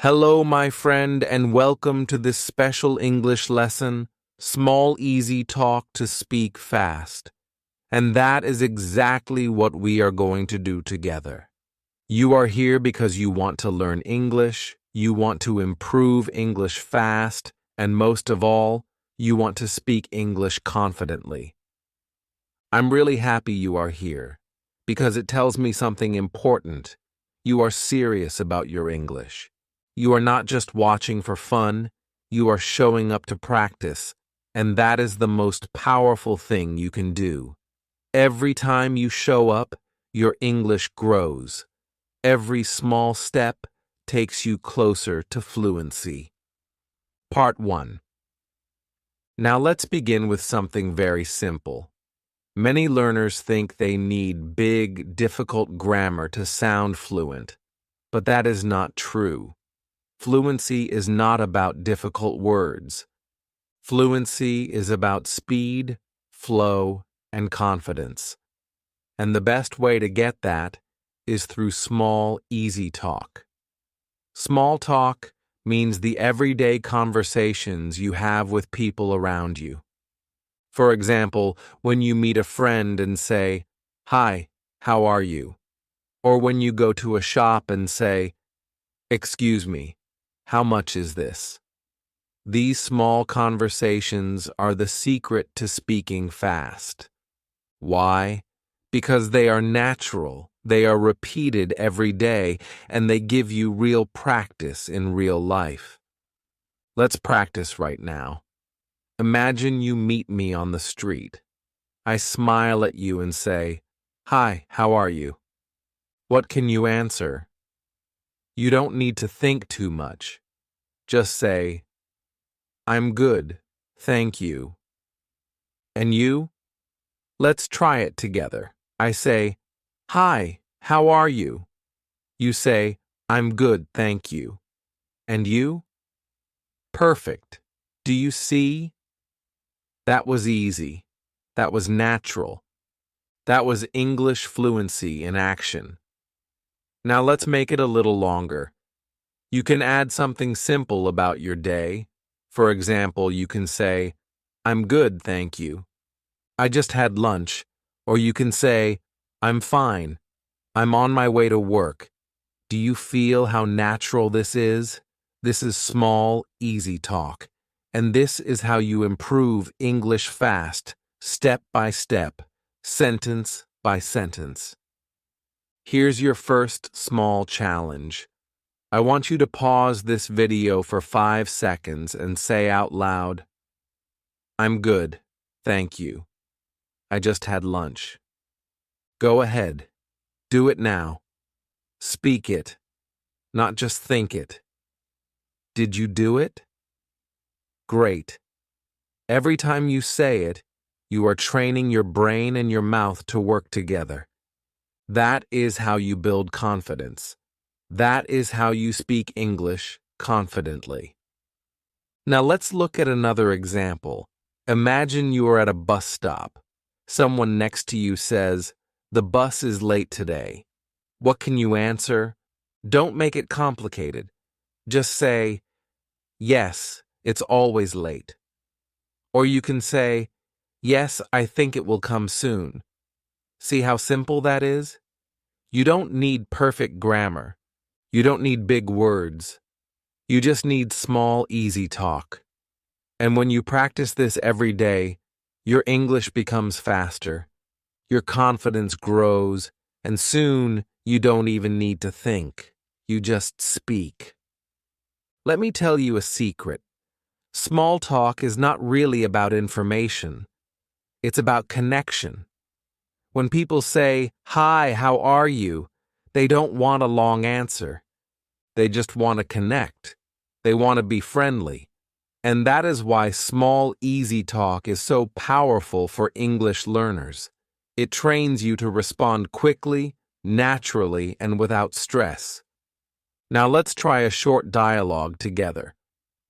Hello, my friend, and welcome to this special English lesson, Small Easy Talk to Speak Fast. And that is exactly what we are going to do together. You are here because you want to learn English, you want to improve English fast, and most of all, you want to speak English confidently. I'm really happy you are here, because it tells me something important. You are serious about your English. You are not just watching for fun, you are showing up to practice, and that is the most powerful thing you can do. Every time you show up, your English grows. Every small step takes you closer to fluency. Part 1. Now let's begin with something very simple. Many learners think they need big, difficult grammar to sound fluent, but that is not true. Fluency is not about difficult words. Fluency is about speed, flow, and confidence. And the best way to get that is through small, easy talk. Small talk means the everyday conversations you have with people around you. For example, when you meet a friend and say, "Hi, how are you?" Or when you go to a shop and say, "Excuse me, how much is this?" These small conversations are the secret to speaking fast. Why? Because they are natural, they are repeated every day, and they give you real practice in real life. Let's practice right now. Imagine you meet me on the street. I smile at you and say, "Hi, how are you?" What can you answer? You don't need to think too much. Just say, "I'm good, thank you." And you? Let's try it together. I say, "Hi, how are you?" You say, "I'm good, thank you." And you? Perfect. Do you see? That was easy. That was natural. That was English fluency in action. Now let's make it a little longer. You can add something simple about your day. For example, you can say, "I'm good, thank you. I just had lunch." Or you can say, "I'm fine. I'm on my way to work." Do you feel how natural this is? This is small, easy talk. And this is how you improve English fast, step by step, sentence by sentence. Here's your first small challenge. I want you to pause this video for 5 seconds and say out loud, "I'm good, thank you. I just had lunch." Go ahead. Do it now. Speak it, not just think it. Did you do it? Great. Every time you say it, you are training your brain and your mouth to work together. That is how you build confidence. That is how you speak English confidently. Now let's look at another example. Imagine you are at a bus stop. Someone next to you says, "The bus is late today." What can you answer? Don't make it complicated. Just say, "Yes, it's always late." Or you can say, "Yes, I think it will come soon." See how simple that is? You don't need perfect grammar. You don't need big words. You just need small, easy talk. And when you practice this every day, your English becomes faster, your confidence grows, and soon you don't even need to think. You just speak. Let me tell you a secret. Small talk is not really about information. It's about connection. When people say, "Hi, how are you?" they don't want a long answer. They just want to connect. They want to be friendly. And that is why small, easy talk is so powerful for English learners. It trains you to respond quickly, naturally, and without stress. Now let's try a short dialogue together.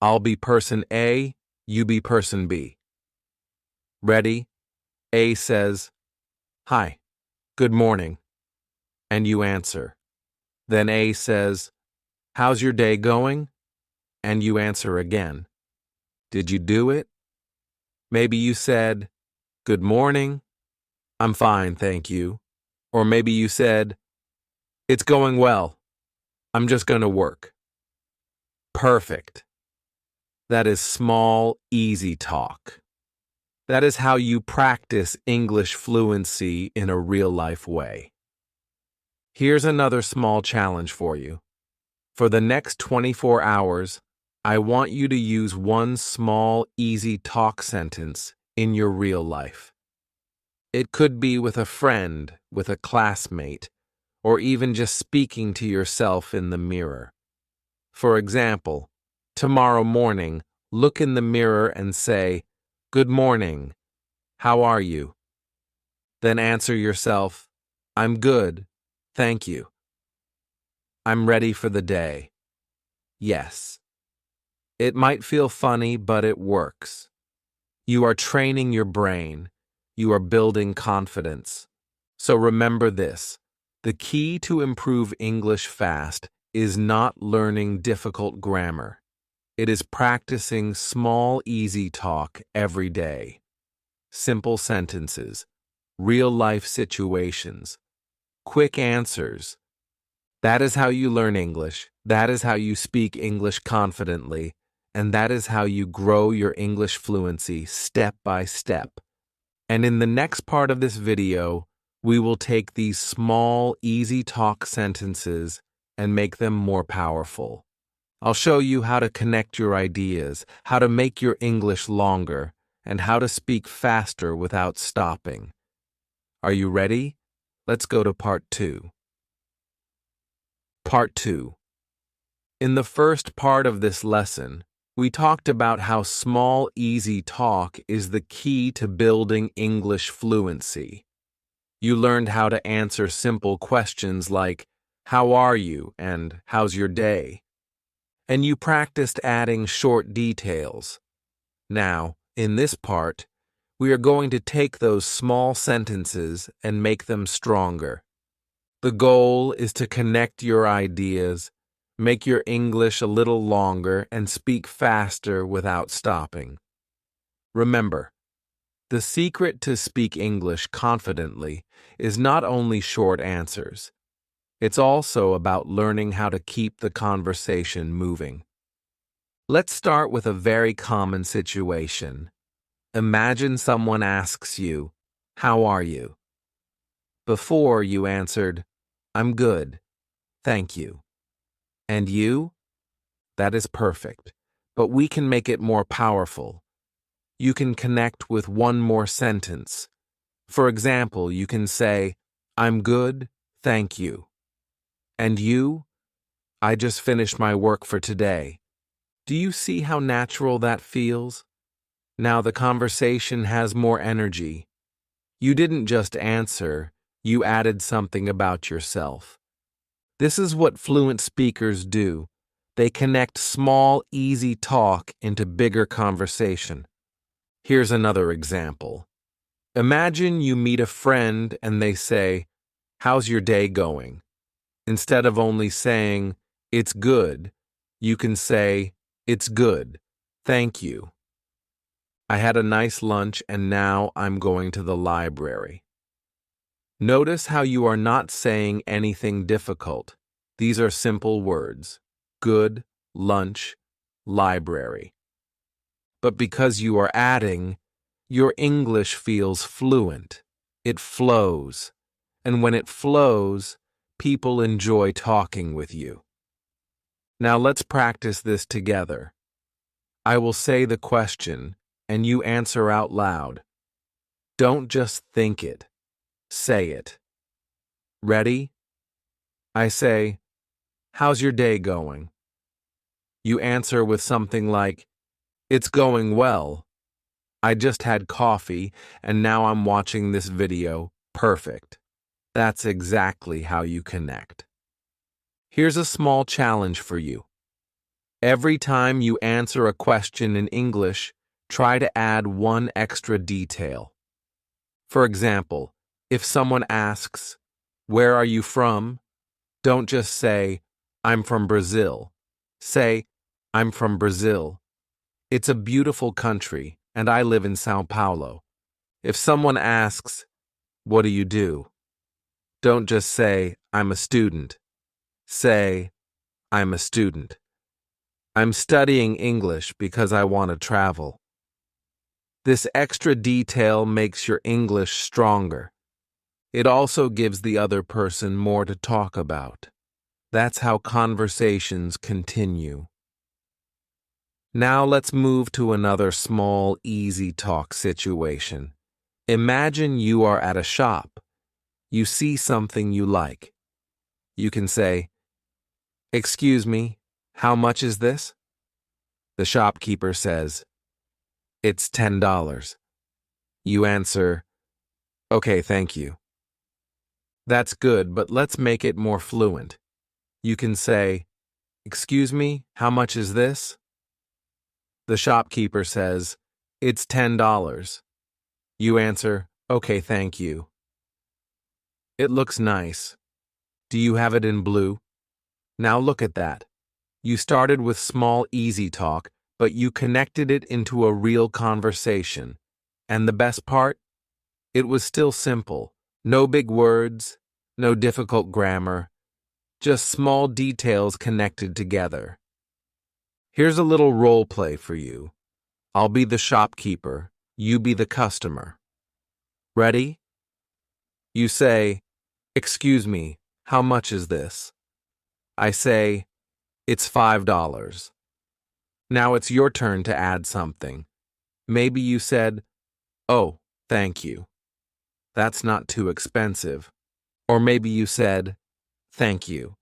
I'll be person A, you be person B. Ready? A says, "Hi, good morning." And you answer. Then A says, How's your day going? And you answer again. Did you do it? Maybe you said, Good morning. I'm fine, thank you. Or maybe you said, It's going well. I'm just going to work. Perfect. That is small, easy talk. That is how you practice English fluency in a real-life way. Here's another small challenge for you. For the next 24 hours, I want you to use one small, easy talk sentence in your real life. It could be with a friend, with a classmate, or even just speaking to yourself in the mirror. For example, tomorrow morning, look in the mirror and say, Good morning. How are you? Then answer yourself, I'm good, thank you. I'm ready for the day. Yes. It might feel funny, but it works. You are training your brain. You are building confidence. So remember this. The key to improve English fast is not learning difficult grammar. It is practicing small, easy talk every day. Simple sentences, real-life situations, quick answers. That is how you learn English. That is how you speak English confidently. And that is how you grow your English fluency step by step. And in the next part of this video, we will take these small, easy talk sentences and make them more powerful. I'll show you how to connect your ideas, how to make your English longer, and how to speak faster without stopping. Are you ready? Let's go to part 2. Part 2. In the first part of this lesson, we talked about how small, easy talk is the key to building English fluency. You learned how to answer simple questions like, How are you? And how's your day? And you practiced adding short details. Now, in this part, we are going to take those small sentences and make them stronger. The goal is to connect your ideas, make your English a little longer, and speak faster without stopping. Remember, the secret to speak English confidently is not only short answers. It's also about learning how to keep the conversation moving. Let's start with a very common situation. Imagine someone asks you, How are you? Before you answered, I'm good, thank you. And you? That is perfect, but we can make it more powerful. You can connect with one more sentence. For example, you can say, I'm good, thank you. And you? I just finished my work for today. Do you see how natural that feels? Now the conversation has more energy. You didn't just answer, you added something about yourself. This is what fluent speakers do. They connect small, easy talk into bigger conversation. Here's another example. Imagine you meet a friend and they say, How's your day going? Instead of only saying, It's good, you can say, It's good, thank you. I had a nice lunch and now I'm going to the library. Notice how you are not saying anything difficult. These are simple words. Good, lunch, library. But because you are adding, your English feels fluent. It flows. And when it flows, people enjoy talking with you. Now let's practice this together. I will say the question, and you answer out loud. Don't just think it. Say it. Ready? I say, How's your day going? You answer with something like, It's going well. I just had coffee, and now I'm watching this video. Perfect. That's exactly how you connect. Here's a small challenge for you. Every time you answer a question in English, try to add one extra detail. For example, if someone asks, Where are you from? Don't just say, I'm from Brazil. Say, I'm from Brazil. It's a beautiful country, and I live in Sao Paulo. If someone asks, what do you do? Don't just say, I'm a student. Say, I'm a student. I'm studying English because I want to travel. This extra detail makes your English stronger. It also gives the other person more to talk about. That's how conversations continue. Now let's move to another small, easy talk situation. Imagine you are at a shop. You see something you like. You can say, "Excuse me, how much is this?" The shopkeeper says, "It's $10. You answer, "Okay, thank you." That's good, but let's make it more fluent. You can say, "Excuse me, how much is this?" The shopkeeper says, "It's $10. You answer, "Okay, thank you." It looks nice. Do you have it in blue? Now look at that. You started with small, easy talk, but you connected it into a real conversation. And the best part? It was still simple. No big words, no difficult grammar, just small details connected together. Here's a little role play for you. I'll be the shopkeeper, you be the customer. Ready? You say, "Excuse me, how much is this?" I say, "It's $5. Now it's your turn to add something. Maybe you said, "Oh, thank you. That's not too expensive." Or maybe you said, "Thank you.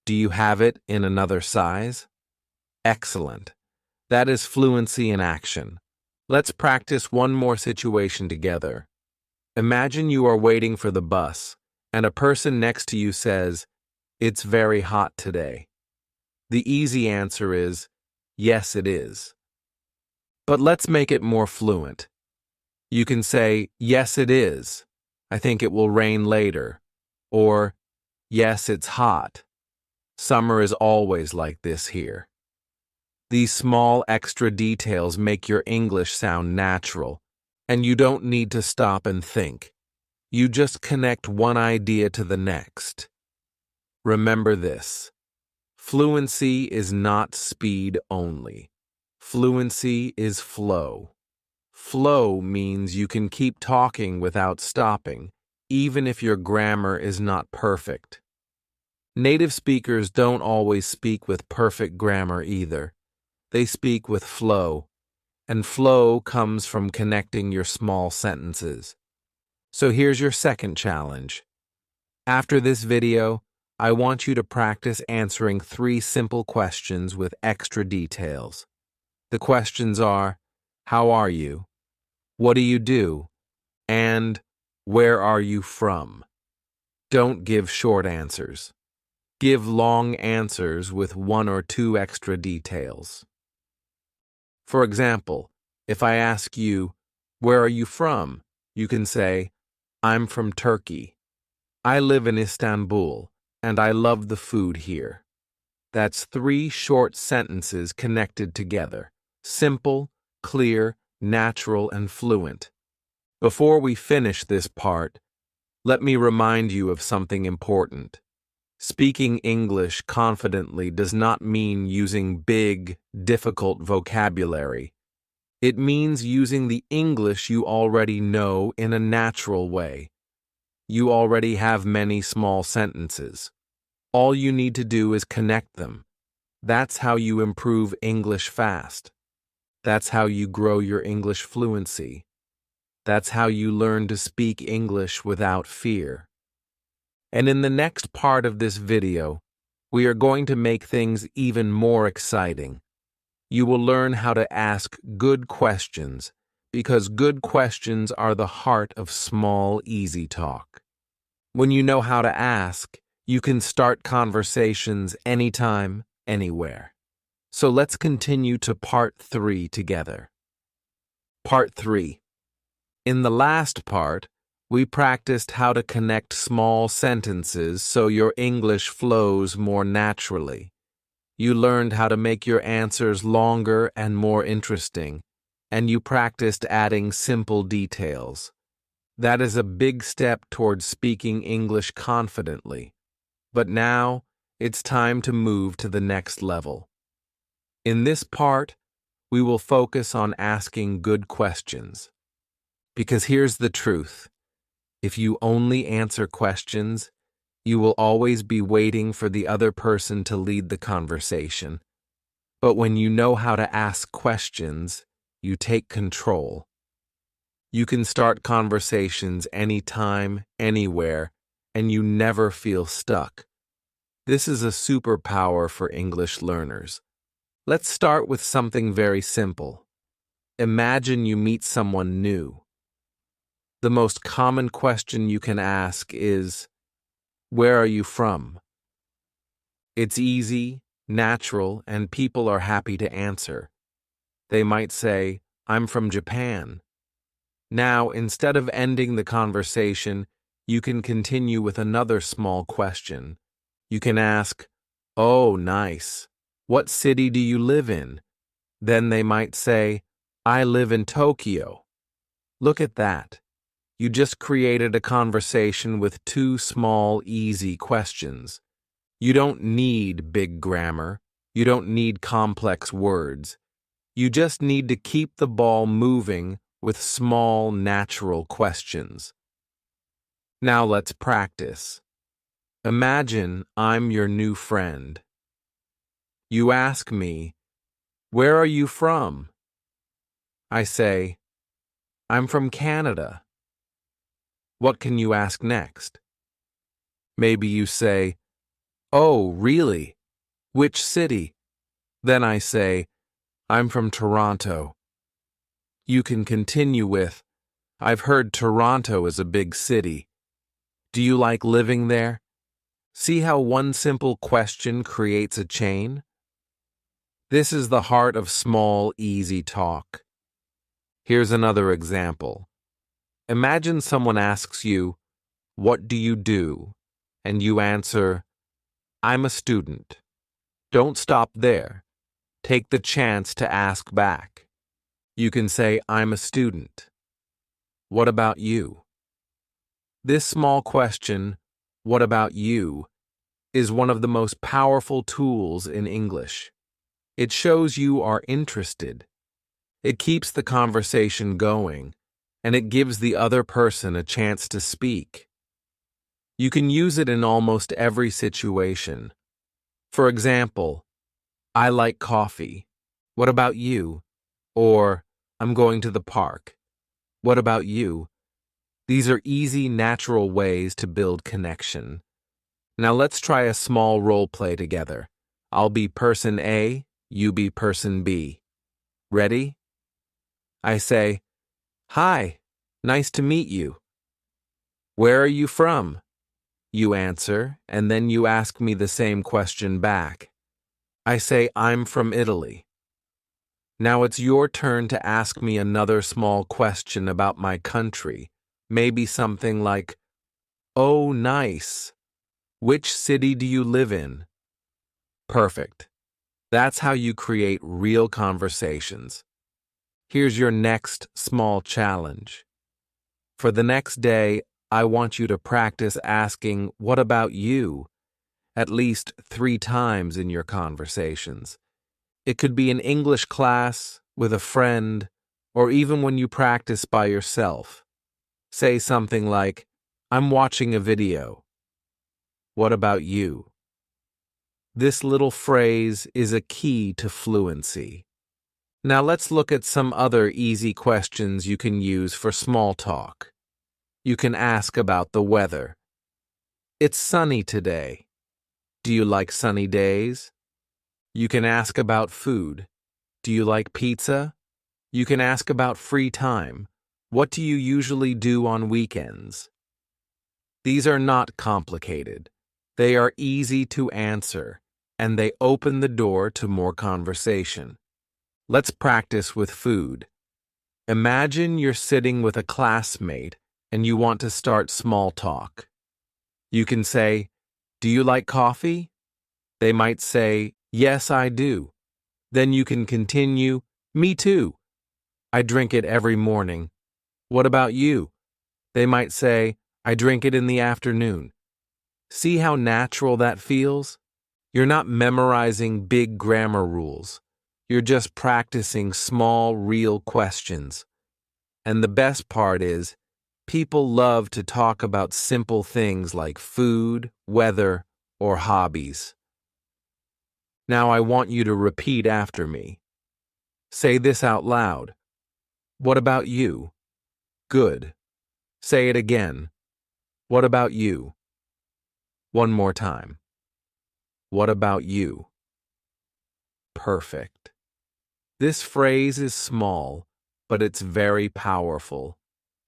Do you have it in another size?" Excellent. That is fluency in action. Let's practice one more situation together. Imagine you are waiting for the bus, and a person next to you says, "It's very hot today." The easy answer is, "Yes, it is." But let's make it more fluent. You can say, "Yes, it is. I think it will rain later." Or, "Yes, it's hot. Summer is always like this here." These small extra details make your English sound natural, and you don't need to stop and think. You just connect one idea to the next. Remember this. Fluency is not speed only. Fluency is flow. Flow means you can keep talking without stopping, even if your grammar is not perfect. Native speakers don't always speak with perfect grammar either. They speak with flow, and flow comes from connecting your small sentences. So here's your second challenge. After this video, I want you to practice answering 3 simple questions with extra details. The questions are, how are you? What do you do? And where are you from? Don't give short answers. Give long answers with 1 or 2 extra details. For example, if I ask you, where are you from? You can say, I'm from Turkey. I live in Istanbul, and I love the food here. That's 3 short sentences connected together. Simple, clear, natural, and fluent. Before we finish this part, let me remind you of something important. Speaking English confidently does not mean using big, difficult vocabulary. It means using the English you already know in a natural way. You already have many small sentences. All you need to do is connect them. That's how you improve English fast. That's how you grow your English fluency. That's how you learn to speak English without fear. And in the next part of this video, we are going to make things even more exciting. You will learn how to ask good questions, because good questions are the heart of small, easy talk. When you know how to ask, you can start conversations anytime, anywhere. So let's continue to part 3 together. Part 3. In the last part, We practiced how to connect small sentences so your English flows more naturally. You learned how to make your answers longer and more interesting, and you practiced adding simple details. That is a big step towards speaking English confidently. But now, it's time to move to the next level. In this part, we will focus on asking good questions. Because here's the truth. If you only answer questions, you will always be waiting for the other person to lead the conversation. But when you know how to ask questions, you take control. You can start conversations anytime, anywhere, and you never feel stuck. This is a superpower for English learners. Let's start with something very simple. Imagine you meet someone new. The most common question you can ask is, "Where are you from?" It's easy, natural, and people are happy to answer. They might say, "I'm from Japan." Now, instead of ending the conversation, you can continue with another small question. You can ask, "Oh, nice. What city do you live in?" Then they might say, "I live in Tokyo." Look at that. You just created a conversation with two small, easy questions. You don't need big grammar. You don't need complex words. You just need to keep the ball moving with small, natural questions. Now let's practice. Imagine I'm your new friend. You ask me, "Where are you from?" I say, "I'm from Canada." What can you ask next? Maybe you say, "Oh, really? Which city?" Then I say, "I'm from Toronto." You can continue with, "I've heard Toronto is a big city. Do you like living there?" See how one simple question creates a chain? This is the heart of small, easy talk. Here's another example. Imagine someone asks you, "What do you do?" And you answer, "I'm a student." Don't stop there. Take the chance to ask back. You can say, "I'm a student." What about you? This small question, "What about you?" is one of the most powerful tools in English. It shows you are interested. It keeps the conversation going, and it gives the other person a chance to speak. You can use it in almost every situation. For example, "I like coffee. What about you?" Or, "I'm going to the park. What about you?" These are easy, natural ways to build connection. Now let's try a small role play together. I'll be person A, you be person B. Ready? I say, "Hi, nice to meet you." "Where are you from?" You answer, and then you ask me the same question back. I say, "I'm from Italy." Now it's your turn to ask me another small question about my country. Maybe something like, "Oh, nice. Which city do you live in?" Perfect. That's how you create real conversations. Here's your next small challenge. For the next day, I want you to practice asking, "What about you?" at least 3 times in your conversations. It could be in English class, with a friend, or even when you practice by yourself. Say something like, "I'm watching a video. What about you?" This little phrase is a key to fluency. Now let's look at some other easy questions you can use for small talk. You can ask about the weather. "It's sunny today. Do you like sunny days?" You can ask about food. "Do you like pizza?" You can ask about free time. "What do you usually do on weekends?" These are not complicated. They are easy to answer, and they open the door to more conversation. Let's practice with food. Imagine you're sitting with a classmate and you want to start small talk. You can say, "Do you like coffee?" They might say, "Yes, I do." Then you can continue, "Me too. I drink it every morning." "What about you?" They might say, "I drink it in the afternoon." See how natural that feels? You're not memorizing big grammar rules. You're just practicing small, real questions. And the best part is, people love to talk about simple things like food, weather, or hobbies. Now I want you to repeat after me. Say this out loud. What about you? Good. Say it again. What about you? One more time. What about you? Perfect. This phrase is small, but it's very powerful.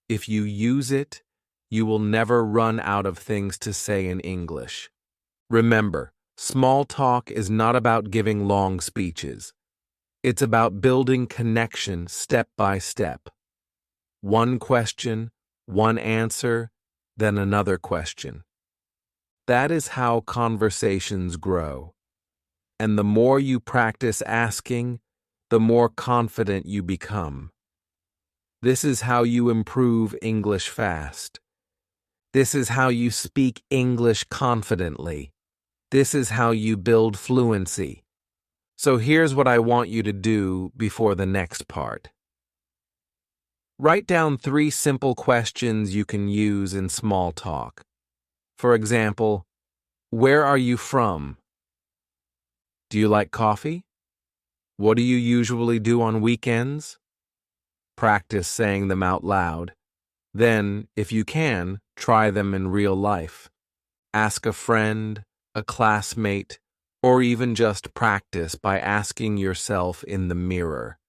If you use it, you will never run out of things to say in English. Remember, small talk is not about giving long speeches. It's about building connection step by step. One question, one answer, then another question. That is how conversations grow. And the more you practice asking, the more confident you become. This is how you improve English fast. This is how you speak English confidently. This is how you build fluency. So here's what I want you to do before the next part. Write down 3 simple questions you can use in small talk. For example, where are you from? Do you like coffee? What do you usually do on weekends? Practice saying them out loud. Then, if you can, try them in real life. Ask a friend, a classmate, or even just practice by asking yourself in the mirror.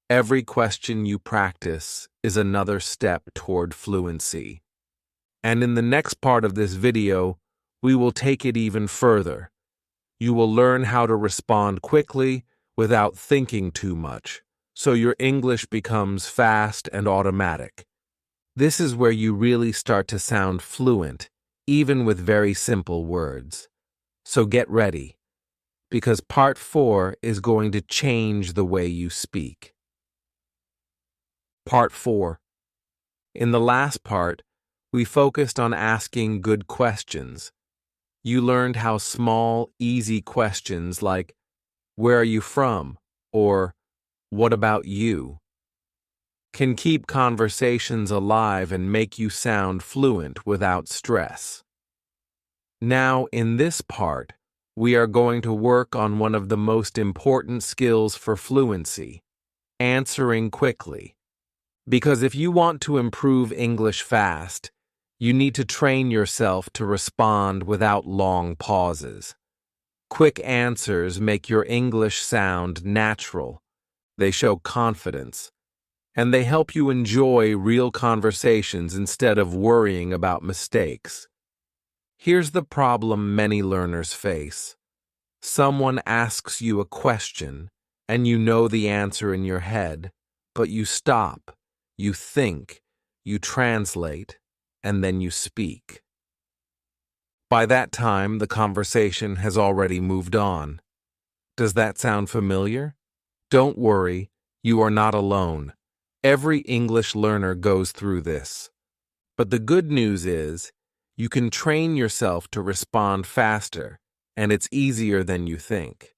Every question you practice is another step toward fluency. And in the next part of this video, we will take it even further. You will learn how to respond quickly without thinking too much, so your English becomes fast and automatic. This is where you really start to sound fluent, even with very simple words. So get ready, because part 4 is going to change the way you speak. Part 4. In the last part, we focused on asking good questions. You learned how small, easy questions like, "Where are you from?" or "What about you?" can keep conversations alive and make you sound fluent without stress. Now, in this part, we are going to work on one of the most important skills for fluency, answering quickly. Because if you want to improve English fast, you need to train yourself to respond without long pauses. Quick answers make your English sound natural. They show confidence, and they help you enjoy real conversations instead of worrying about mistakes. Here's the problem many learners face. Someone asks you a question, and you know the answer in your head, but you stop, you think, you translate, and then you speak. By that time, the conversation has already moved on. Does that sound familiar? Don't worry, you are not alone. Every English learner goes through this. But the good news is, you can train yourself to respond faster, and it's easier than you think.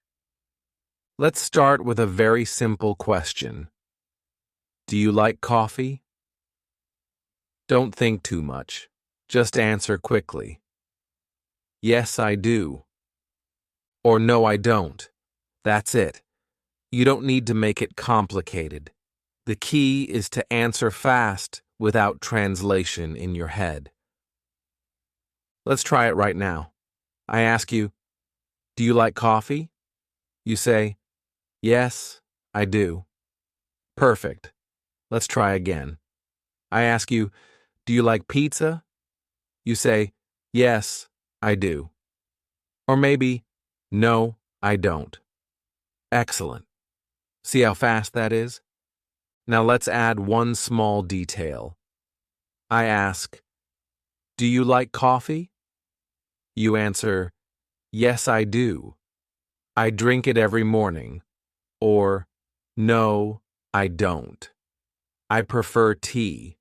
Let's start with a very simple question. Do you like coffee? Don't think too much. Just answer quickly. Yes, I do. Or no, I don't. That's it. You don't need to make it complicated. The key is to answer fast without translation in your head. Let's try it right now. I ask you, do you like coffee? You say, yes, I do. Perfect. Let's try again. I ask you, do you like pizza? You say, yes, I do. Or maybe, no, I don't. Excellent. See how fast that is? Now let's add one small detail. I ask, "Do you like coffee?" You answer, "Yes, I do. I drink it every morning." Or, "No, I don't. I prefer tea."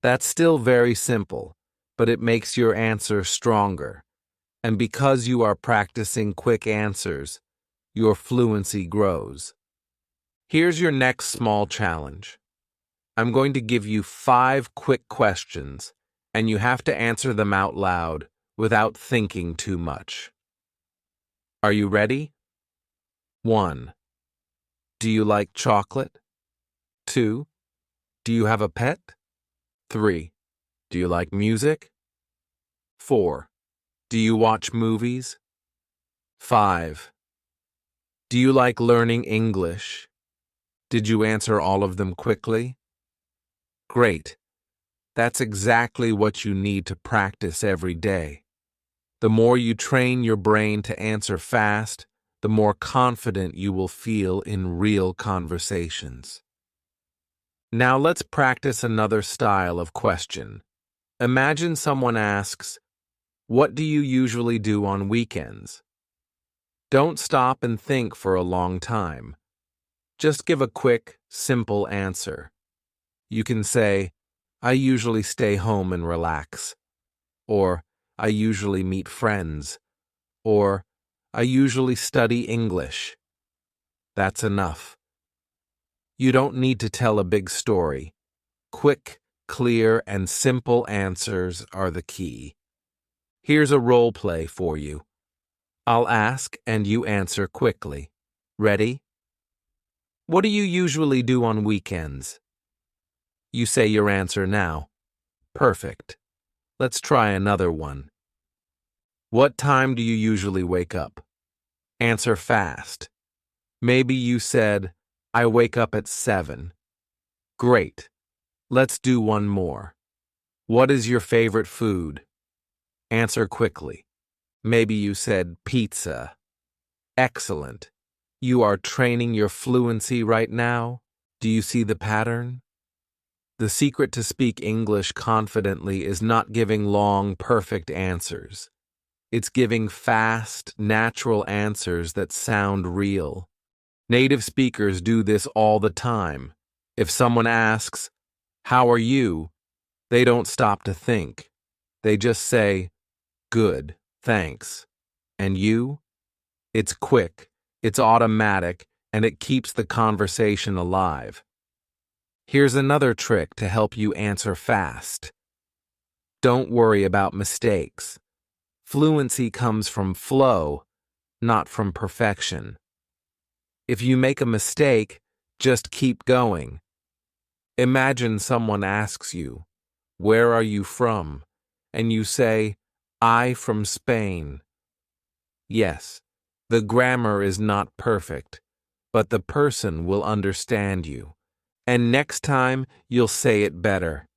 That's still very simple, but it makes your answer stronger. And because you are practicing quick answers, your fluency grows. Here's your next small challenge. I'm going to give you 5 quick questions, and you have to answer them out loud without thinking too much. Are you ready? 1. Do you like chocolate? 2. Do you have a pet? 3. Do you like music? 4. Do you watch movies? 5. Do you like learning English? Did you answer all of them quickly? Great. That's exactly what you need to practice every day. The more you train your brain to answer fast, the more confident you will feel in real conversations. Now let's practice another style of question. Imagine someone asks, "What do you usually do on weekends?" Don't stop and think for a long time. Just give a quick, simple answer. You can say, "I usually stay home and relax," or "I usually meet friends," or "I usually study English." That's enough. You don't need to tell a big story. Quick, clear, and simple answers are the key. Here's a role play for you. I'll ask and you answer quickly. Ready? What do you usually do on weekends? You say your answer now. Perfect. Let's try another one. What time do you usually wake up? Answer fast. Maybe you said, "I wake up at 7. Great. Let's do one more. What is your favorite food? Answer quickly. Maybe you said pizza. Excellent. You are training your fluency right now. Do you see the pattern? The secret to speak English confidently is not giving long, perfect answers. It's giving fast, natural answers that sound real. Native speakers do this all the time. If someone asks, "How are you?" they don't stop to think. They just say, "Good, thanks." And you? It's quick, it's automatic, and it keeps the conversation alive. Here's another trick to help you answer fast. Don't worry about mistakes. Fluency comes from flow, not from perfection. If you make a mistake, just keep going. Imagine someone asks you, "Where are you from?" and you say, "I from Spain." Yes, the grammar is not perfect, but the person will understand you. And next time, you'll say it better.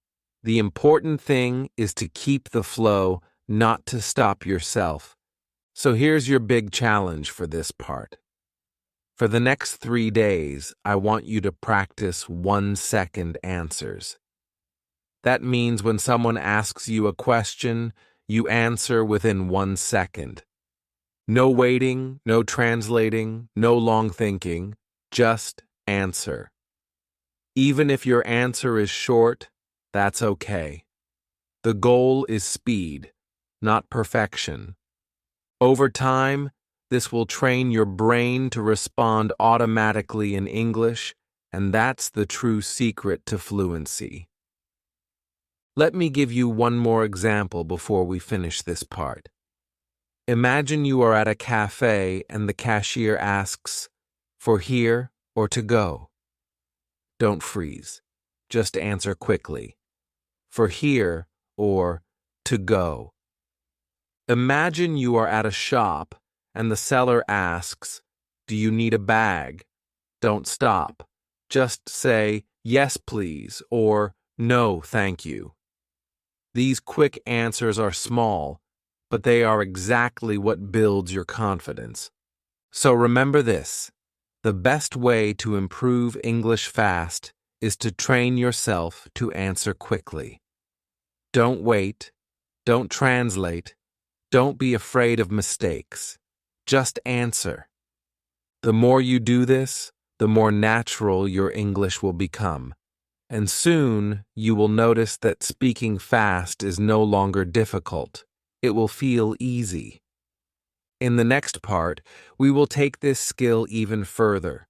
The important thing is to keep the flow, not to stop yourself. So here's your big challenge for this part. For the next 3 days, I want you to practice 1-second answers. That means when someone asks you a question, you answer within 1 second. No waiting, no translating, no long thinking, just answer. Even if your answer is short, that's okay. The goal is speed, not perfection. Over time, this will train your brain to respond automatically in English, and that's the true secret to fluency. Let me give you one more example before we finish this part. Imagine you are at a cafe and the cashier asks, "For here or to go?" Don't freeze. Just answer quickly. "For here" or "to go." Imagine you are at a shop and the seller asks, "Do you need a bag?" Don't stop. Just say, "Yes, please," or "No, thank you." These quick answers are small, but they are exactly what builds your confidence. So remember this. The best way to improve English fast is to train yourself to answer quickly. Don't wait. Don't translate. Don't be afraid of mistakes. Just answer. The more you do this, the more natural your English will become. And soon you will notice that speaking fast is no longer difficult. It will feel easy. In the next part, we will take this skill even further.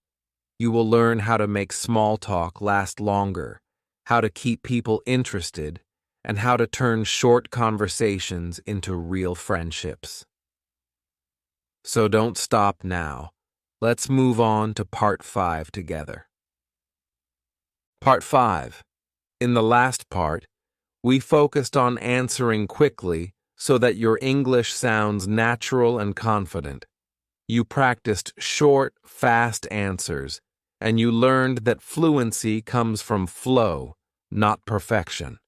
You will learn how to make small talk last longer, how to keep people interested, and how to turn short conversations into real friendships. So don't stop now. Let's move on to Part 5 together. Part 5. In the last part, we focused on answering quickly so that your English sounds natural and confident. You practiced short, fast answers, and you learned that fluency comes from flow, not perfection.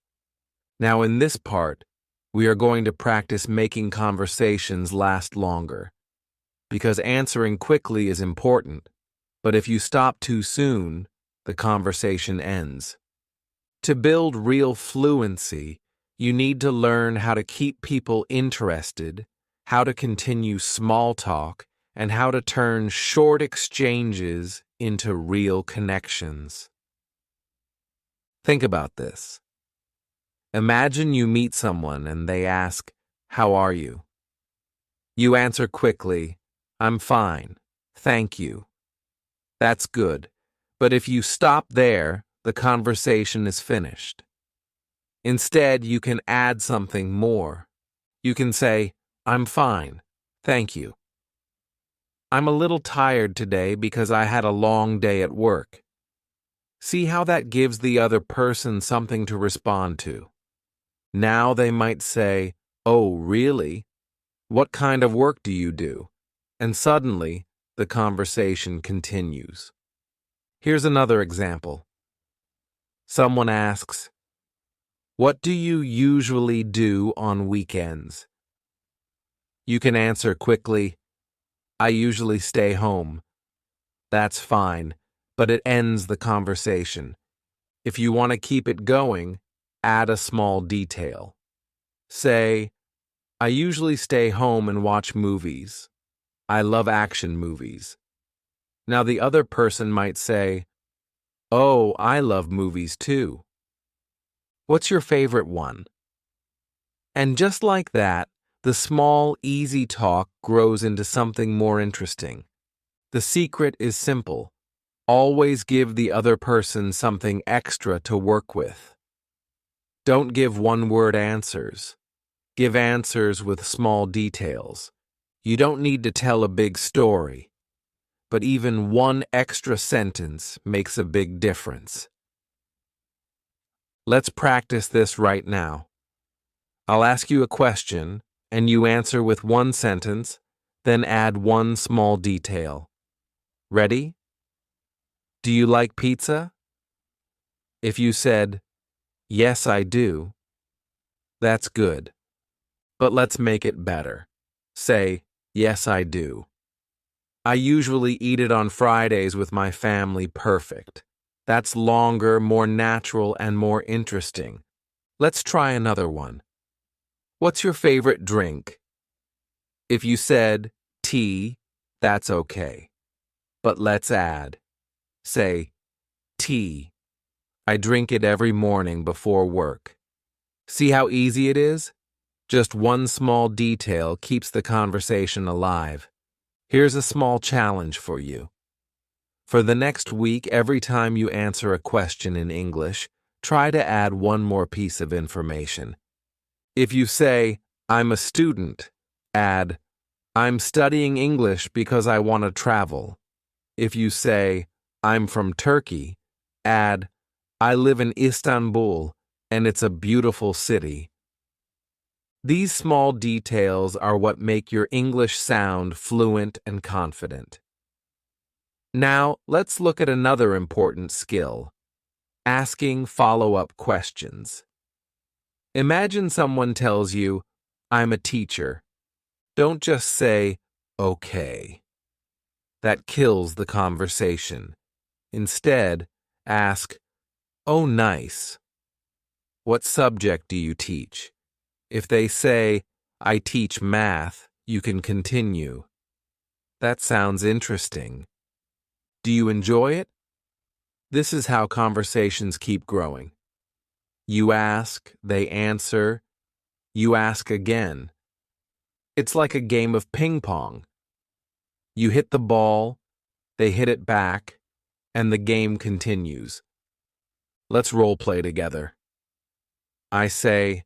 Now in this part, we are going to practice making conversations last longer. Because answering quickly is important, but if you stop too soon, the conversation ends. To build real fluency, you need to learn how to keep people interested, how to continue small talk, and how to turn short exchanges into real connections. Think about this. Imagine you meet someone and they ask, "How are you?" You answer quickly, "I'm fine, thank you." That's good, but if you stop there, the conversation is finished. Instead, you can add something more. You can say, "I'm fine, thank you. I'm a little tired today because I had a long day at work." See how that gives the other person something to respond to. Now they might say, "Oh, really? What kind of work do you do?" And suddenly, the conversation continues. Here's another example. Someone asks, "What do you usually do on weekends?" You can answer quickly, "I usually stay home." That's fine, but it ends the conversation. If you want to keep it going, add a small detail. Say, "I usually stay home and watch movies. I love action movies." Now the other person might say, "Oh, I love movies too. What's your favorite one?" And just like that, the small, easy talk grows into something more interesting. The secret is simple. Always give the other person something extra to work with. Don't give one-word answers. Give answers with small details. You don't need to tell a big story, but even one extra sentence makes a big difference. Let's practice this right now. I'll ask you a question, and you answer with one sentence, then add one small detail. Ready? Do you like pizza? If you said, "Yes, I do," that's good. But let's make it better. Say, "Yes, I do. I usually eat it on Fridays with my family." Perfect. That's longer, more natural, and more interesting. Let's try another one. What's your favorite drink? If you said tea, that's okay. But let's add. Say, "Tea. I drink it every morning before work." See how easy it is? Just one small detail keeps the conversation alive. Here's a small challenge for you. For the next week, every time you answer a question in English, try to add one more piece of information. If you say, "I'm a student," add, "I'm studying English because I want to travel." If you say, "I'm from Turkey," add, "I live in Istanbul, and it's a beautiful city." These small details are what make your English sound fluent and confident. Now, let's look at another important skill: asking follow-up questions. Imagine someone tells you, "I'm a teacher." Don't just say, "Okay." That kills the conversation. Instead, ask, "Oh, nice. What subject do you teach? If they say, I teach math, you can continue. That sounds interesting. Do you enjoy it? This is how conversations keep growing. You ask, they answer, you ask again. It's like a game of ping pong. You hit the ball, they hit it back, and the game continues. Let's role play together. I say,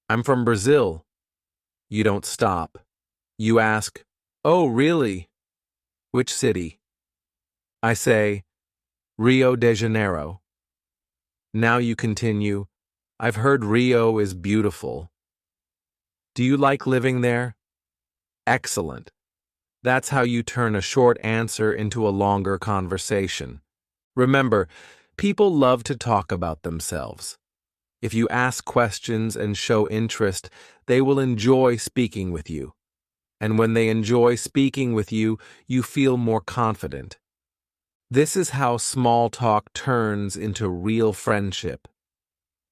I'm from Brazil. You don't stop. You ask, oh, really? Which city? I say, Rio de Janeiro. Now you continue, I've heard Rio is beautiful. Do you like living there? Excellent. That's how you turn a short answer into a longer conversation. Remember, people love to talk about themselves. If you ask questions and show interest, they will enjoy speaking with you. And when they enjoy speaking with you, you feel more confident. This is how small talk turns into real friendship.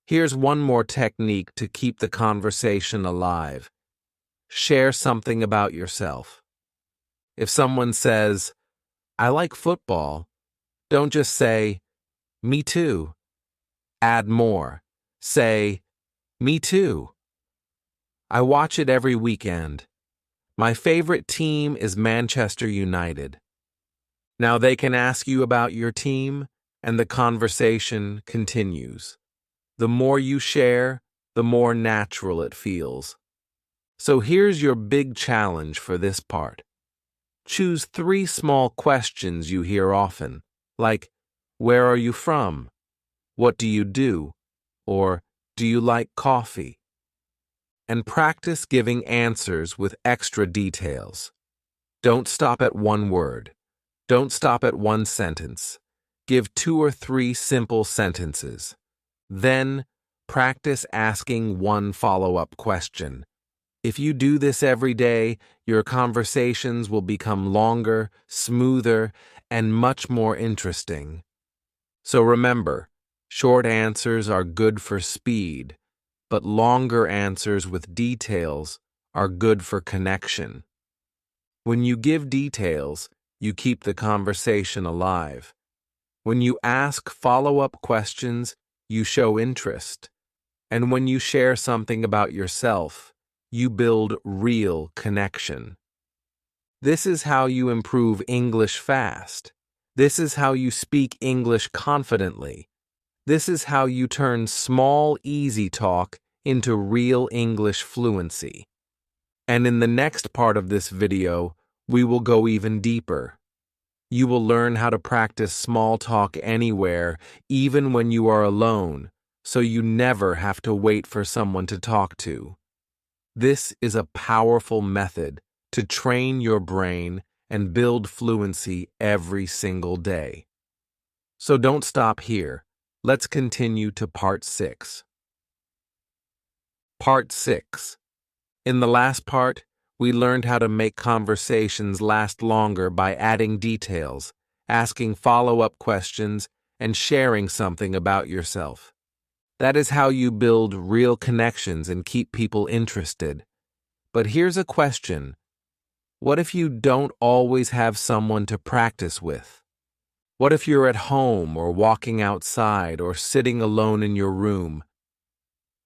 Here's one more technique to keep the conversation alive. Share something about yourself. If someone says, I like football, don't just say, me too. Add more. Say, me too. I watch it every weekend. My favorite team is Manchester United. Now they can ask you about your team, and the conversation continues. The more you share, the more natural it feels. So here's your big challenge for this part. Choose 3 small questions you hear often, like, where are you from? What do you do? Or, do you like coffee? And practice giving answers with extra details. Don't stop at one word. Don't stop at one sentence. Give 2 or 3 simple sentences. Then, practice asking one follow-up question. If you do this every day, your conversations will become longer, smoother, and much more interesting. So remember, short answers are good for speed, but longer answers with details are good for connection. When you give details, you keep the conversation alive. When you ask follow-up questions, you show interest. And when you share something about yourself, you build real connection. This is how you improve English fast. This is how you speak English confidently. This is how you turn small, easy talk into real English fluency. And in the next part of this video, we will go even deeper. You will learn how to practice small talk anywhere, even when you are alone, so you never have to wait for someone to talk to. This is a powerful method to train your brain and build fluency every single day. So don't stop here. Let's continue to Part 6. Part 6. In the last part, we learned how to make conversations last longer by adding details, asking follow-up questions, and sharing something about yourself. That is how you build real connections and keep people interested. But here's a question. What if you don't always have someone to practice with? What if you're at home or walking outside or sitting alone in your room?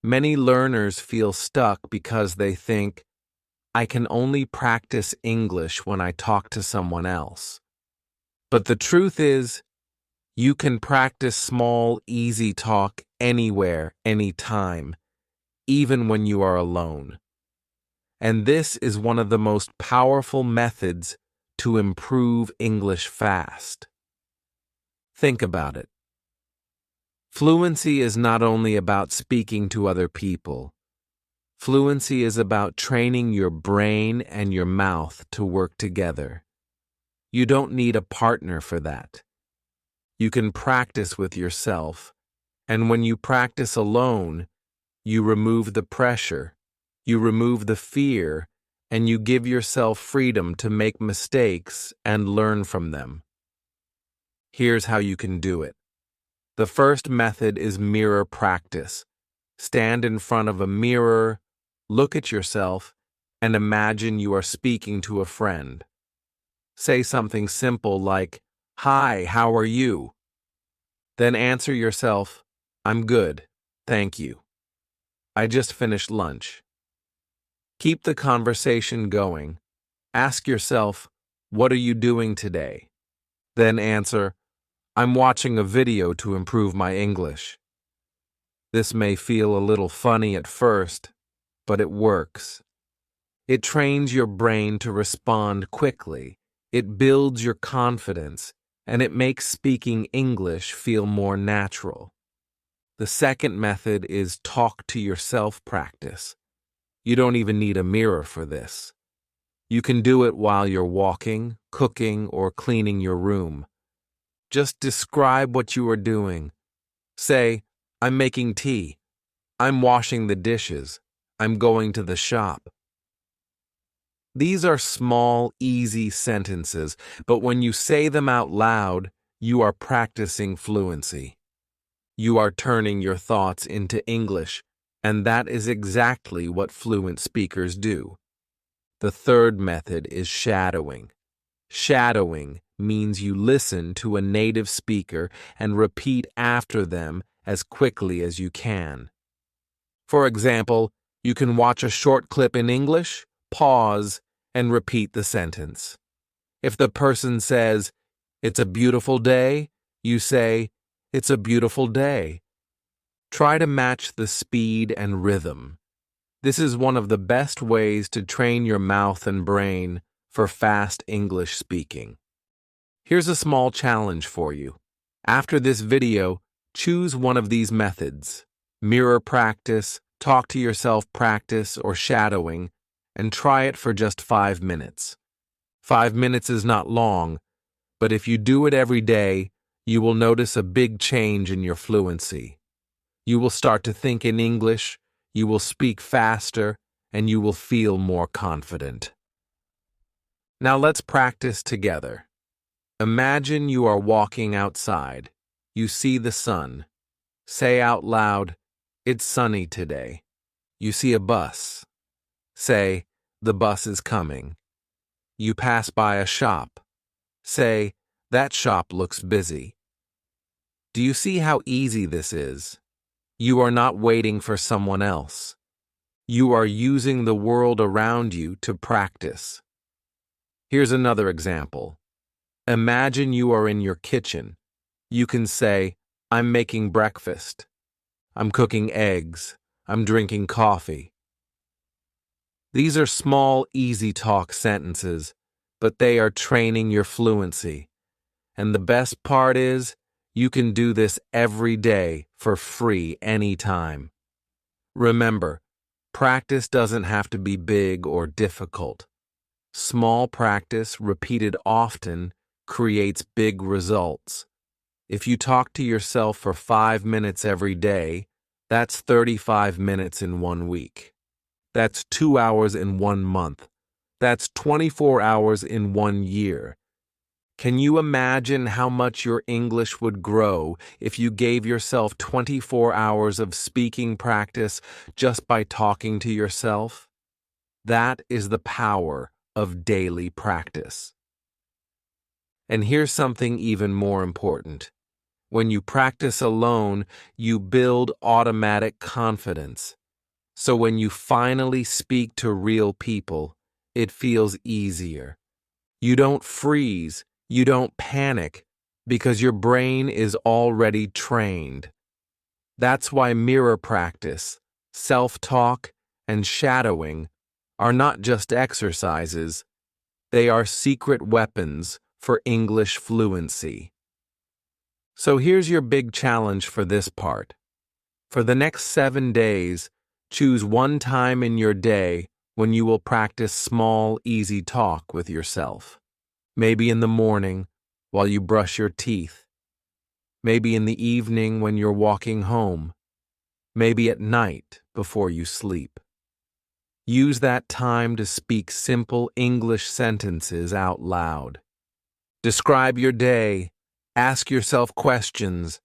Many learners feel stuck because they think, I can only practice English when I talk to someone else. But the truth is, you can practice small, easy talk anywhere, anytime, even when you are alone. And this is one of the most powerful methods to improve English fast. Think about it. Fluency is not only about speaking to other people. Fluency is about training your brain and your mouth to work together. You don't need a partner for that. You can practice with yourself, and when you practice alone, you remove the pressure, you remove the fear, and you give yourself freedom to make mistakes and learn from them. Here's how you can do it. The first method is mirror practice. Stand in front of a mirror, look at yourself, and imagine you are speaking to a friend. Say something simple like, "Hi, how are you?" Then answer yourself, "I'm good, thank you. I just finished lunch." Keep the conversation going. Ask yourself, "What are you doing today?" Then answer, "I'm watching a video to improve my English." This may feel a little funny at first, but it works. It trains your brain to respond quickly, it builds your confidence, and it makes speaking English feel more natural. The second method is talk to yourself practice. You don't even need a mirror for this. You can do it while you're walking, cooking, or cleaning your room. Just describe what you are doing. Say, "I'm making tea. I'm washing the dishes. I'm going to the shop." These are small, easy sentences, but when you say them out loud, you are practicing fluency. You are turning your thoughts into English, and that is exactly what fluent speakers do. The third method is shadowing. Shadowing means you listen to a native speaker and repeat after them as quickly as you can. For example, you can watch a short clip in English, pause, and repeat the sentence. If the person says, "It's a beautiful day," you say, "It's a beautiful day." Try to match the speed and rhythm. This is one of the best ways to train your mouth and brain for fast English speaking. Here's a small challenge for you. After this video, choose one of these methods: mirror practice, talk to yourself practice, or shadowing, and try it for just 5 minutes. 5 minutes is not long, but if you do it every day, you will notice a big change in your fluency. You will start to think in English, you will speak faster, and you will feel more confident. Now let's practice together. Imagine you are walking outside. You see the sun. Say out loud, "It's sunny today." You see a bus. Say, "The bus is coming." You pass by a shop. Say, "That shop looks busy." Do you see how easy this is? You are not waiting for someone else. You are using the world around you to practice. Here's another example. Imagine you are in your kitchen. You can say, "I'm making breakfast. I'm cooking eggs. I'm drinking coffee." These are small, easy talk sentences, but they are training your fluency. And the best part is, you can do this every day for free anytime. Remember, practice doesn't have to be big or difficult. Small practice, repeated often, creates big results. If you talk to yourself for 5 minutes every day, that's 35 minutes in 1 week. That's 2 hours in 1 month. That's 24 hours in 1 year. Can you imagine how much your English would grow if you gave yourself 24 hours of speaking practice just by talking to yourself? That is the power of daily practice. And here's something even more important. When you practice alone, you build automatic confidence. So when you finally speak to real people, it feels easier. You don't freeze, you don't panic, because your brain is already trained. That's why mirror practice, self-talk, and shadowing are not just exercises. They are secret weapons for English fluency. So here's your big challenge for this part. For the next 7 days, choose one time in your day when you will practice small, easy talk with yourself. Maybe in the morning while you brush your teeth. Maybe in the evening when you're walking home. Maybe at night before you sleep. Use that time to speak simple English sentences out loud. Describe your day, ask yourself questions,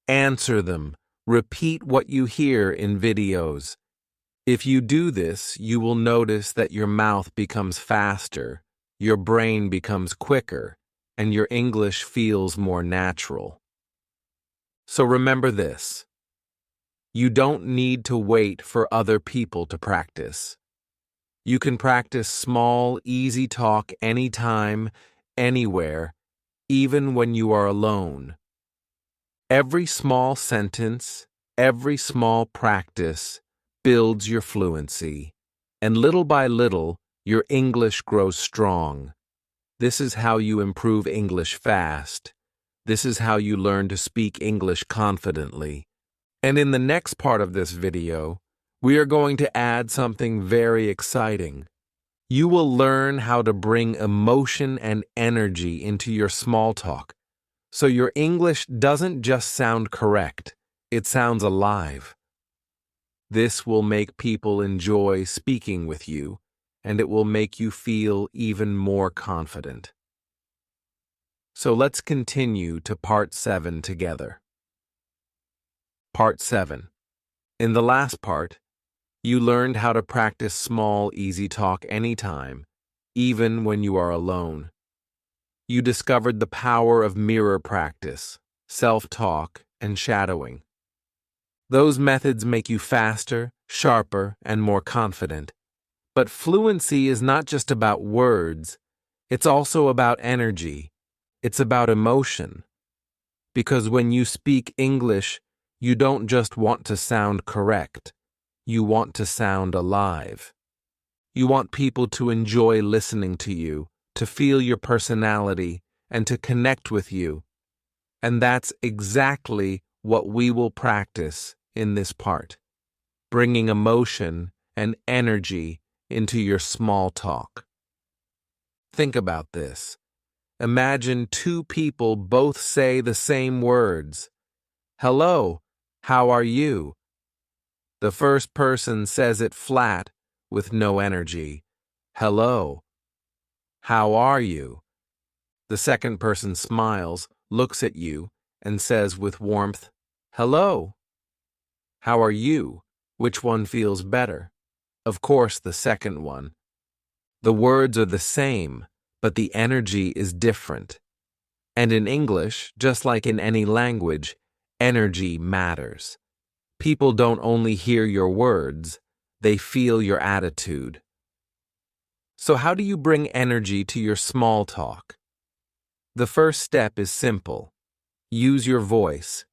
answer them, Repeat what you hear in videos. If you do this, you will notice that your mouth becomes faster, your brain becomes quicker, and your English feels more natural. So remember this. You don't need to wait for other people to practice. You can practice small, easy talk anytime, anywhere, even when you are alone. Every small sentence, every small practice builds your fluency, and little by little, your English grows strong. This is how you improve English fast. This is how you learn to speak English confidently. And in the next part of this video, we are going to add something very exciting. You will learn how to bring emotion and energy into your small talk, so your English doesn't just sound correct, it sounds alive. This will make people enjoy speaking with you, and it will make you feel even more confident. So let's continue to Part 7 together. Part 7. In the last part, you learned how to practice small, easy talk anytime, even when you are alone. You discovered the power of mirror practice, self-talk, and shadowing. Those methods make you faster, sharper, and more confident. But fluency is not just about words, it's also about energy. It's about emotion. Because when you speak English, you don't just want to sound correct. You want to sound alive. You want people to enjoy listening to you, to feel your personality, and to connect with you. And that's exactly what we will practice in this part, bringing emotion and energy into your small talk. Think about this. Imagine two people both say the same words. Hello, how are you? The first person says it flat, with no energy. Hello. How are you? The second person smiles, looks at you, and says with warmth, Hello. How are you? Which one feels better? Of course, the second one. The words are the same, but the energy is different. And in English, just like in any language, energy matters. People don't only hear your words, they feel your attitude. So how do you bring energy to your small talk? The first step is simple. Use your voice.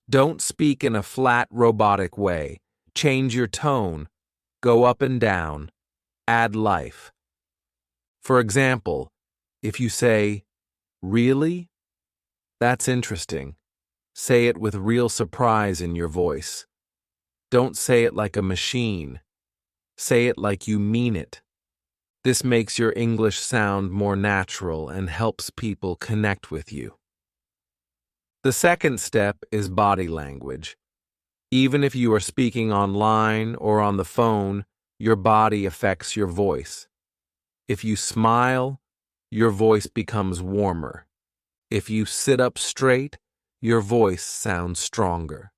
Don't speak in a flat, robotic way. Change your tone. Go up and down. Add life. For example, if you say, Really? That's interesting. Say it with real surprise in your voice. Don't say it like a machine. Say it like you mean it. This makes your English sound more natural and helps people connect with you. The second step is body language. Even if you are speaking online or on the phone, your body affects your voice. If you smile, your voice becomes warmer. If you sit up straight, your voice sounds stronger.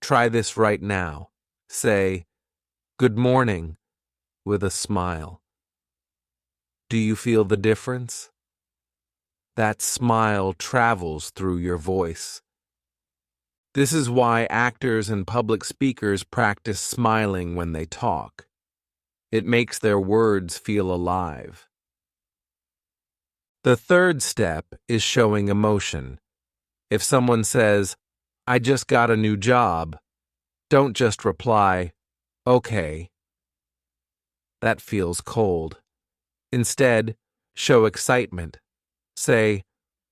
Try this right now. Say, Good morning, with a smile. Do you feel the difference? That smile travels through your voice. This is why actors and public speakers practice smiling when they talk. It makes their words feel alive. The third step is showing emotion. If someone says, I just got a new job, don't just reply, okay. That feels cold. Instead, show excitement. Say,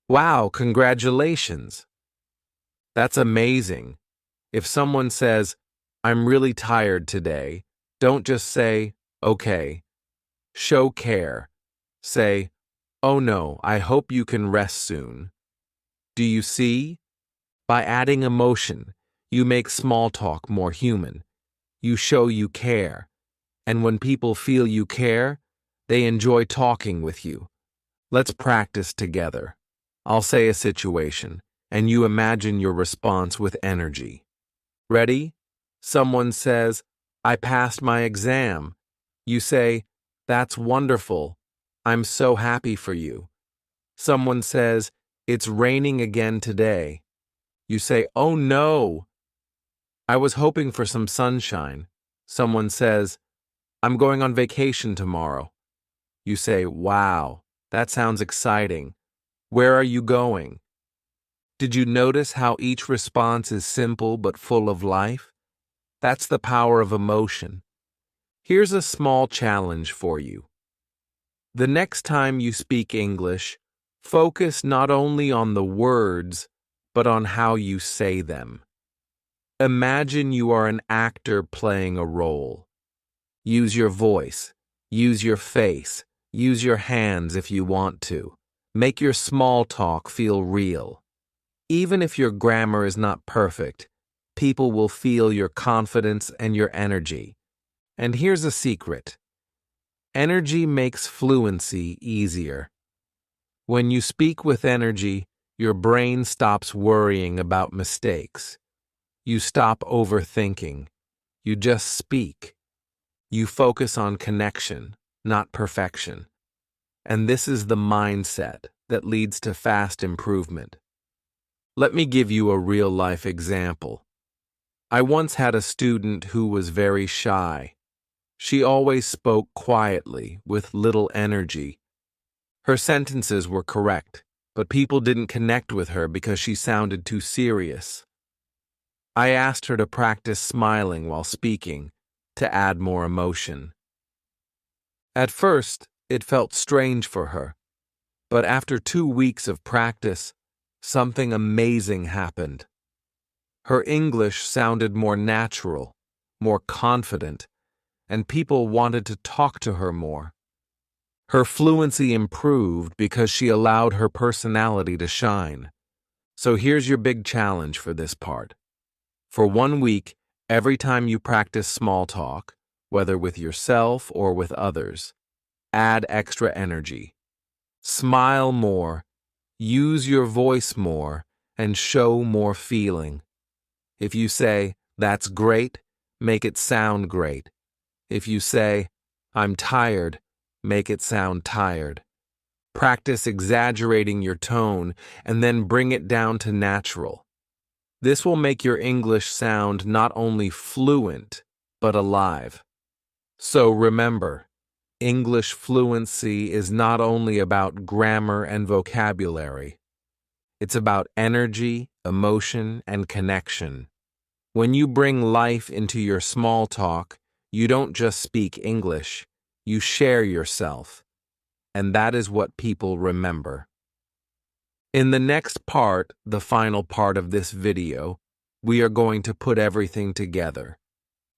wow, congratulations. That's amazing. If someone says, I'm really tired today, don't just say, okay. Show care. Say, oh no, I hope you can rest soon. Do you see? By adding emotion, you make small talk more human. You show you care. And when people feel you care, they enjoy talking with you. Let's practice together. I'll say a situation. and you imagine your response with energy. Ready? Someone says, "I passed my exam." You say, "That's wonderful. I'm so happy for you." Someone says, "It's raining again today." You say, "Oh no, I was hoping for some sunshine." Someone says, "I'm going on vacation tomorrow." You say, "Wow, that sounds exciting. Where are you going?" Did you notice how each response is simple but full of life? That's the power of emotion. Here's a small challenge for you. The next time you speak English, focus not only on the words, but on how you say them. Imagine you are an actor playing a role. Use your voice, use your face, use your hands if you want to. Make your small talk feel real. Even if your grammar is not perfect, people will feel your confidence and your energy. And here's a secret. Energy makes fluency easier. When you speak with energy, your brain stops worrying about mistakes. You stop overthinking. You just speak. You focus on connection, not perfection. And this is the mindset that leads to fast improvement. Let me give you a real-life example. I once had a student who was very shy. She always spoke quietly, with little energy. Her sentences were correct, but people didn't connect with her because she sounded too serious. I asked her to practice smiling while speaking, to add more emotion. At first, it felt strange for her, but after 2 weeks of practice, something amazing happened. Her English sounded more natural, more confident, and people wanted to talk to her more. Her fluency improved because she allowed her personality to shine. So here's your big challenge for this part. For 1 week, every time you practice small talk, whether with yourself or with others, add extra energy. Smile more, use your voice more, and show more feeling. If you say, "That's great," make it sound great. If you say, "I'm tired," make it sound tired. Practice exaggerating your tone and then bring it down to natural. This will make your English sound not only fluent, but alive. So remember, English fluency is not only about grammar and vocabulary. It's about energy, emotion, and connection. When you bring life into your small talk, you don't just speak English, you share yourself. And that is what people remember. In the next part, the final part of this video, we are going to put everything together.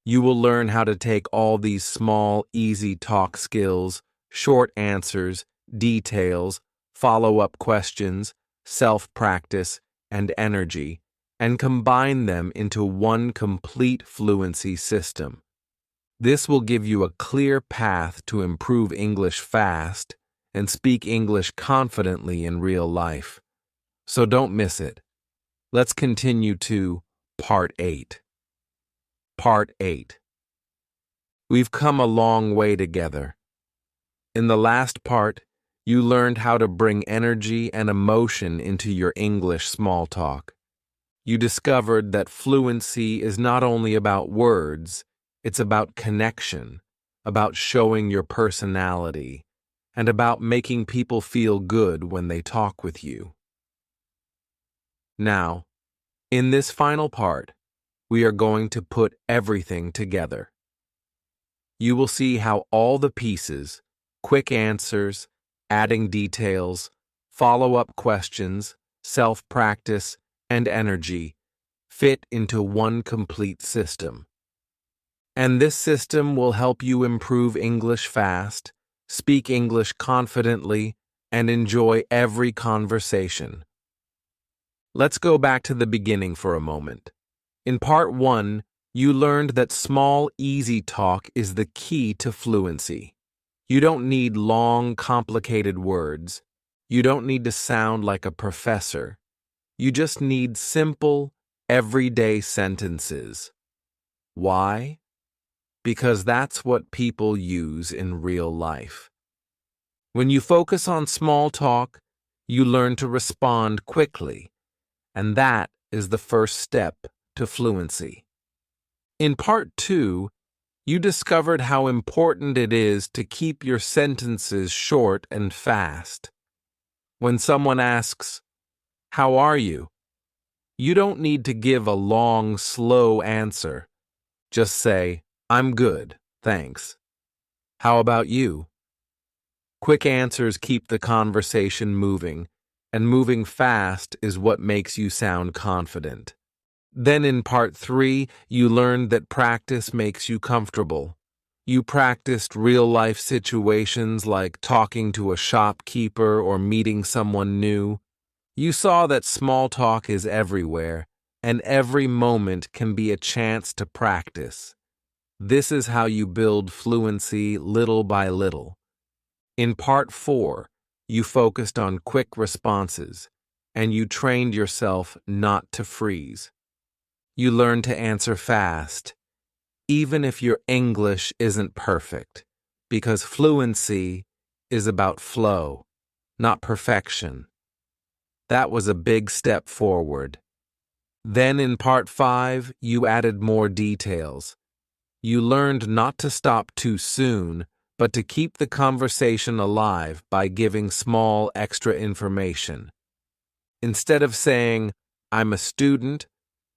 You will learn how to take all these small, easy talk skills, short answers, details, follow-up questions, self-practice, and energy, and combine them into one complete fluency system. This will give you a clear path to improve English fast and speak English confidently in real life. So don't miss it. Let's continue to Part 8. Part 8. We've come a long way together. In the last part, you learned how to bring energy and emotion into your English small talk. You discovered that fluency is not only about words, it's about connection, about showing your personality, and about making people feel good when they talk with you. Now, in this final part, we are going to put everything together. You will see how all the pieces, quick answers, adding details, follow-up questions, self-practice, and energy fit into one complete system. And this system will help you improve English fast, speak English confidently, and enjoy every conversation. Let's go back to the beginning for a moment. In Part 1, you learned that small, easy talk is the key to fluency. You don't need long, complicated words. You don't need to sound like a professor. You just need simple, everyday sentences. Why? Because that's what people use in real life. When you focus on small talk, you learn to respond quickly, and that is the first step to fluency. In part 2, you discovered how important it is to keep your sentences short and fast. When someone asks, "How are you?" you don't need to give a long, slow answer. Just say, "I'm good, thanks. How about you?" Quick answers keep the conversation moving, and moving fast is what makes you sound confident. Then in part 3, you learned that practice makes you comfortable. You practiced real-life situations like talking to a shopkeeper or meeting someone new. You saw that small talk is everywhere, and every moment can be a chance to practice. This is how you build fluency little by little. In part 4, you focused on quick responses, and you trained yourself not to freeze. You learned to answer fast, even if your English isn't perfect, because fluency is about flow, not perfection. That was a big step forward. Then in part 5, you added more details. You learned not to stop too soon, but to keep the conversation alive by giving small extra information. Instead of saying, "I'm a student,"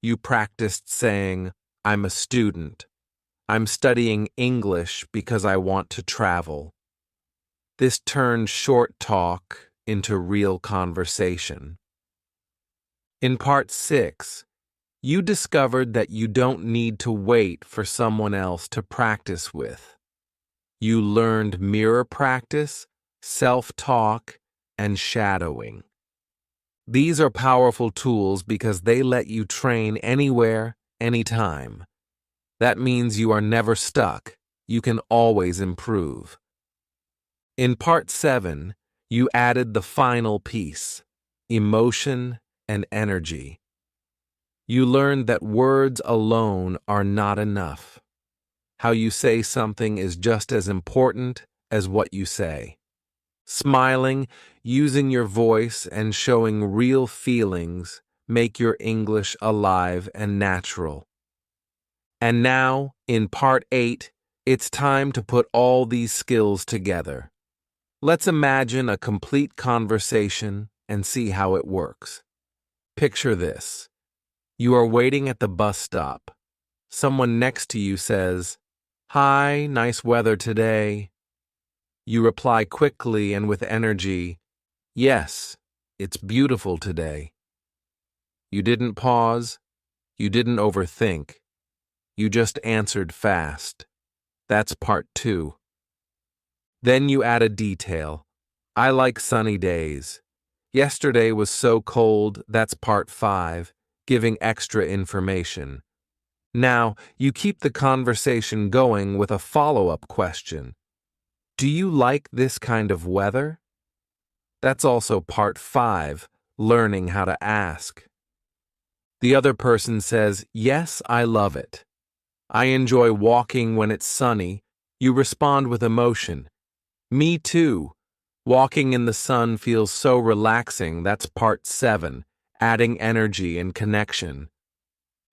you practiced saying, "I'm a student. I'm studying English because I want to travel." This turned short talk into real conversation. In part 6, you discovered that you don't need to wait for someone else to practice with. You learned mirror practice, self-talk, and shadowing. These are powerful tools because they let you train anywhere, anytime. That means you are never stuck. You can always improve. In part 7, you added the final piece, emotion and energy. You learned that words alone are not enough. How you say something is just as important as what you say. Smiling, using your voice, and showing real feelings make your English alive and natural. And now, in part 8, it's time to put all these skills together. Let's imagine a complete conversation and see how it works. Picture this. You are waiting at the bus stop. Someone next to you says, "Hi, nice weather today." You reply quickly and with energy, "Yes, it's beautiful today." You didn't pause. You didn't overthink. You just answered fast. That's part 2. Then you add a detail. "I like sunny days. Yesterday was so cold." That's part 5, giving extra information. Now, you keep the conversation going with a follow-up question. "Do you like this kind of weather?" That's also part 5, learning how to ask. The other person says, "Yes, I love it. I enjoy walking when it's sunny." You respond with emotion. "Me too. Walking in the sun feels so relaxing." That's part 7, adding energy and connection.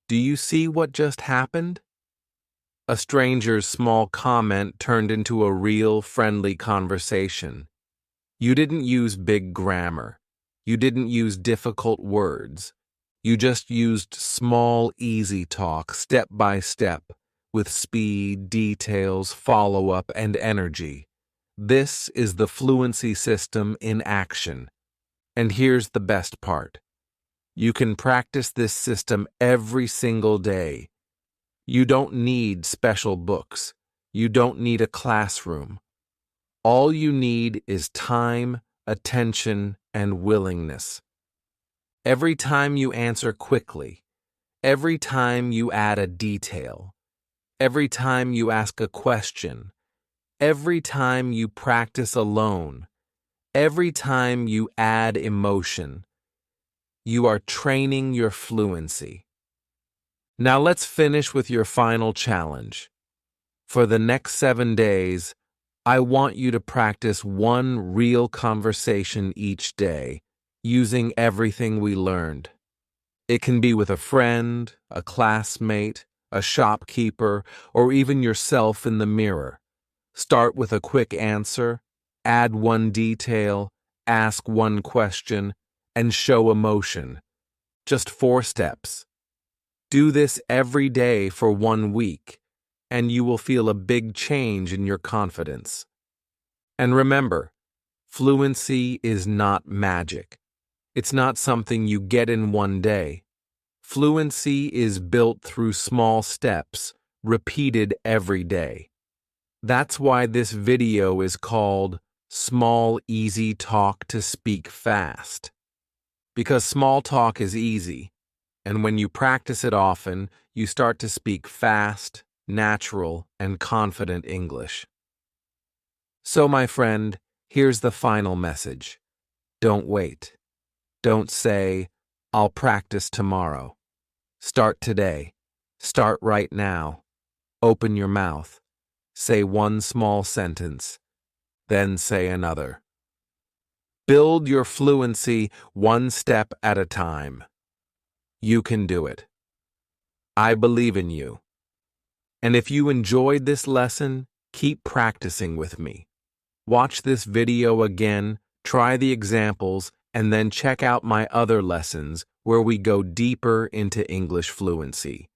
Do you see what just happened? A stranger's small comment turned into a real, friendly conversation. You didn't use big grammar. You didn't use difficult words. You just used small, easy talk, step by step, with speed, details, follow-up, and energy. This is the fluency system in action. And here's the best part. You can practice this system every single day. You don't need special books. You don't need a classroom. All you need is time, attention, and willingness. Every time you answer quickly, every time you add a detail, every time you ask a question, every time you practice alone, every time you add emotion, You are training your fluency. Now let's finish with your final challenge. For the next 7 days, I want you to practice one real conversation each day, using everything we learned. It can be with a friend, a classmate, a shopkeeper, or even yourself in the mirror. Start with a quick answer, add one detail, ask one question, and show emotion. Just 4 steps. Do this every day for 1 week, and you will feel a big change in your confidence. And remember, fluency is not magic. It's not something you get in one day. Fluency is built through small steps, repeated every day. That's why this video is called Small Easy Talk to Speak Fast. Because small talk is easy, and when you practice it often, you start to speak fast, natural, and confident English. So, my friend, here's the final message. Don't wait. Don't say, I'll practice tomorrow. Start today. Start right now. Open your mouth. Say one small sentence. Then say another. Build your fluency one step at a time. You can do it. I believe in you. And if you enjoyed this lesson, keep practicing with me. Watch this video again, try the examples, and then check out my other lessons where we go deeper into English fluency.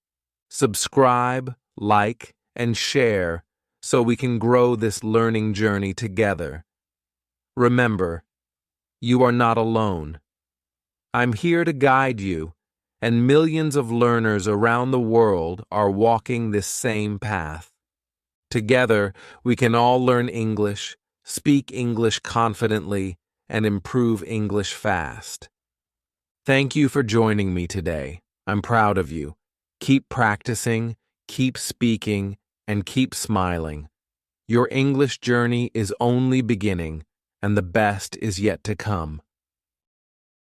Subscribe, like, and share so we can grow this learning journey together. Remember, you are not alone. I'm here to guide you, and millions of learners around the world are walking this same path. Together, we can all learn English, speak English confidently, and improve English fast. Thank you for joining me today. I'm proud of you. Keep practicing, keep speaking, and keep smiling. Your English journey is only beginning, and the best is yet to come.